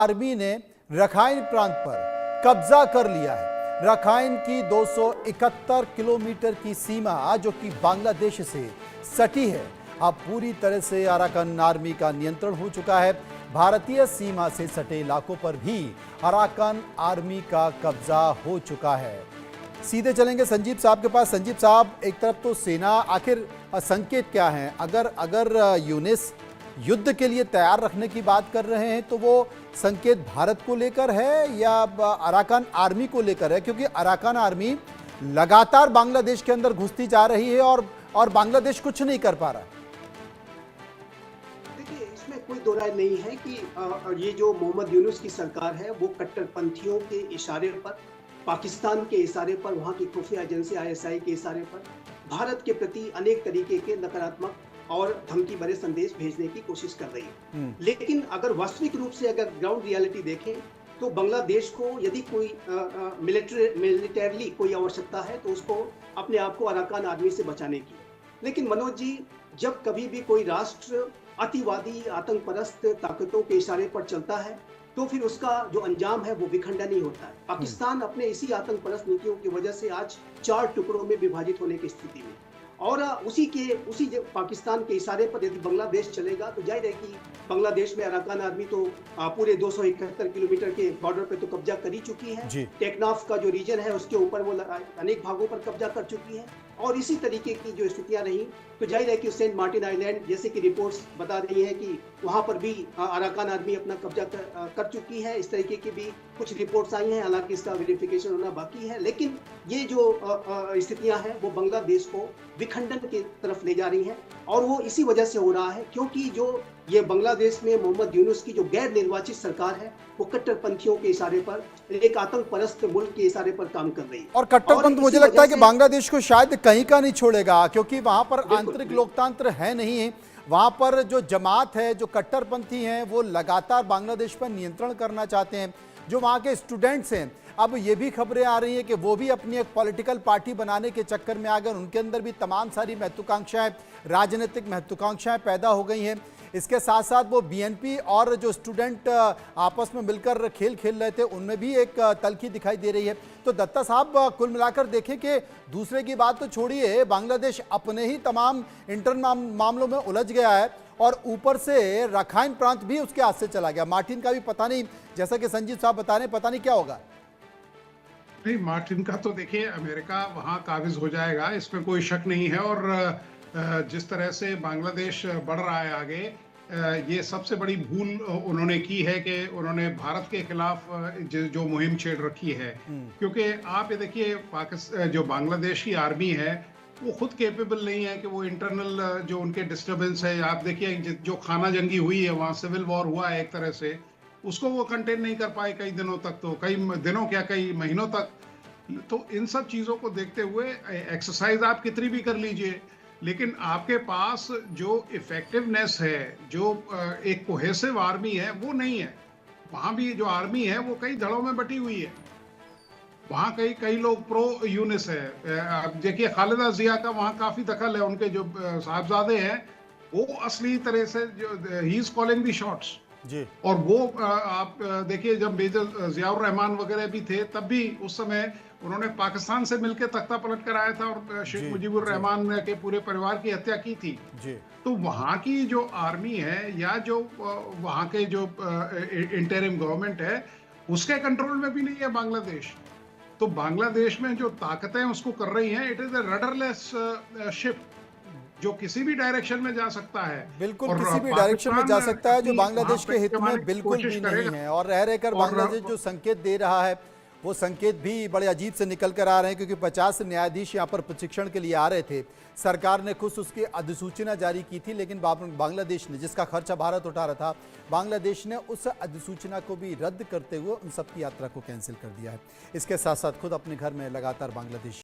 Army ने Rakhine प्रांत पर कब्जा कर लिया है। रखाइन की 271 किलोमीटर की सीमा जो कि बांग्लादेश से सटी है, अब पूरी तरह से अराकान आर्मी का नियंत्रण हो चुका है। भारतीय सीमा से सटे इलाकों पर भी अराकान आर्मी का कब्जा हो चुका है। सीधे चलेंगे संजीव साहब के पास। संजीव साहब, एक तरफ तो सेना, आखिर संकेत क्या हैं? अगर यूनिस युद्ध के लिए तैयार रखने की बात कर रहे हैं तो वो संकेत भारत को लेकर है या अराकान आर्मी को लेकर है? क्योंकि अराकान आर्मी लगातार बांग्लादेश के अंदर घुसती जा रही है और बांग्लादेश कुछ नहीं कर पा रहा है। देखिए, इसमें कोई दो राय नहीं है कि ये जो मोहम्मद यूनुस की सरकार है वो कट्टरपंथियों के इशारे पर, पाकिस्तान के इशारे पर, वहाँ की खुफिया एजेंसी ISI के इशारे पर भारत के प्रति अनेक तरीके के नकारात्मक और धमकी भरे संदेश भेजने की कोशिश कर रही है। लेकिन अगर वास्तविक रूप से अगर ग्राउंड रियलिटी देखें तो बांग्लादेश को यदि कोई मिलिटरली कोई आवश्यकता है तो उसको अपने आप को अराकान आर्मी से बचाने की। लेकिन मनोज जी, जब कभी भी कोई राष्ट्र अतिवादी आतंकपरस्त ताकतों के इशारे पर चलता है तो फिर उसका जो अंजाम है वो विखंडन ही होता है। पाकिस्तान अपने इसी आतंकपरस्त नीतियों की वजह से आज 4 टुकड़ों में विभाजित होने की स्थिति में, और उसी पाकिस्तान के इशारे पर यदि बांग्लादेश चलेगा तो जाहिर है कि बांग्लादेश में अराकान आर्मी तो पूरे 271 किलोमीटर के बॉर्डर पे तो कब्जा कर ही चुकी है। टेकनाफ का जो रीजन है उसके ऊपर वो अनेक भागों पर कब्जा कर चुकी है। और इसी तरीके की जो स्थितियां रही तो जाहिर है कि सेंट मार्टिन आइलैंड जैसे कि रिपोर्ट्स बता रही है कि वहां पर भी अराकान आर्मी अपना कब्जा कर चुकी है। इस तरीके की भी कुछ रिपोर्ट्स आई हैं, हालांकि इसका वेरिफिकेशन होना बाकी है। लेकिन ये जो स्थितियां हैं वो बांग्लादेश को विखंडन की तरफ ले जा रही हैं, और वो इसी वजह से हो रहा है क्योंकि जो ये बांग्लादेश में मोहम्मद यूनुस की जो गैर निर्वाचित सरकार है वो कट्टरपंथियों के इशारे पर, एक आतंकपरस्त मुल्क के इशारे पर काम कर रही है। और कट्टरपंथ मुझे लगता है कि बांग्लादेश को शायद कहीं का नहीं छोड़ेगा, क्योंकि वहां पर आंतरिक लोकतंत्र है नहीं। वहां पर जो जमात है, जो कट्टरपंथी हैं, वो लगातार बांग्लादेश पर नियंत्रण करना चाहते हैं। जो वहां के स्टूडेंट्स हैं, अब ये भी खबरें आ रही हैं कि वो भी अपनी एक पॉलिटिकल पार्टी बनाने के चक्कर में आ गए। उनके अंदर भी तमाम सारी महत्वाकांक्षाएं, राजनीतिक महत्वाकांक्षाएं पैदा हो गई हैं। इसके साथ साथ वो BNP और जो स्टूडेंट आपस में मिलकर खेल रहे थे, उनमें भी एक तल्खी दिखाई दे रही है। तो दत्ता साहब, कुल मिलाकर देखें कि दूसरे की बात तो छोड़िए, बांग्लादेश अपने ही तमाम इंटरनल मामलों में उलझ गया है और ऊपर से रखाइन प्रांत भी उसके हाथ से चला गया। मार्टिन का भी पता नहीं, जैसा कि संजीव साहब बता रहे हैं, पता नहीं क्या होगा। नहीं, मार्टिन का तो देखिए अमेरिका वहां काबिज हो जाएगा, इसमें कोई शक नहीं है। और जिस तरह से बांग्लादेश बढ़ रहा है आगे, ये सबसे बड़ी भूल उन्होंने की है कि उन्होंने भारत के खिलाफ जो मुहिम छेड़ रखी है। क्योंकि आप ये देखिए, जो बांग्लादेश की आर्मी है वो खुद कैपेबल नहीं है कि वो इंटरनल जो उनके डिस्टर्बेंस है, आप देखिए जो खाना जंगी हुई है, वहाँ सिविल वॉर हुआ है एक तरह से, उसको वो कंटेन नहीं कर पाए कई दिनों तक, तो कई दिनों क्या कई महीनों तक। तो इन सब चीजों को देखते हुए एक्सरसाइज आप कितनी भी कर लीजिए, लेकिन आपके पास जो इफेक्टिवनेस है, जो एक कोहेसिव आर्मी है, वो नहीं है। वहां भी जो आर्मी है वो कई धड़ों में बटी हुई है। वहां कई लोग प्रो यूनिस है। आप देखिए खालिदा जिया का वहां काफी दखल है, उनके जो साहबजादे हैं वो असली तरह से जो he is calling the shots जी। और वो आप देखिए, जब मेजर जियाउर रहमान वगैरह भी थे तब भी उस समय उन्होंने पाकिस्तान से मिलकर तख्ता पलट कराया था और शेख मुजीबुर रहमान के पूरे परिवार की हत्या की थी जी। तो वहाँ की जो आर्मी है या जो वहाँ के जो इंटरिम गवर्नमेंट है, उसके कंट्रोल में भी नहीं है बांग्लादेश। तो बांग्लादेश में जो ताकतें उसको कर रही हैं, it is a rudderless ship जो किसी भी डायरेक्शन में जा सकता है। बिल्कुल किसी भी डायरेक्शन में जा सकता है, जो बांग्लादेश के हित में बिल्कुल भी नहीं है। और रह रहकर बांग्लादेश जो संकेत दे रहा है, वो संकेत भी बड़े अजीब से निकल कर आ रहे हैं, क्योंकि 50 न्यायाधीश यहाँ पर प्रशिक्षण के लिए आ रहे थे। सरकार ने खुद उसकी अधिसूचना जारी की थी, लेकिन बांग्लादेश ने, जिसका खर्चा भारत उठा रहा था, बांग्लादेश ने उस अधिसूचना को भी रद्द करते हुए उन सबकी यात्रा को कैंसिल कर दिया है। इसके साथ साथ खुद अपने घर में लगातार बांग्लादेश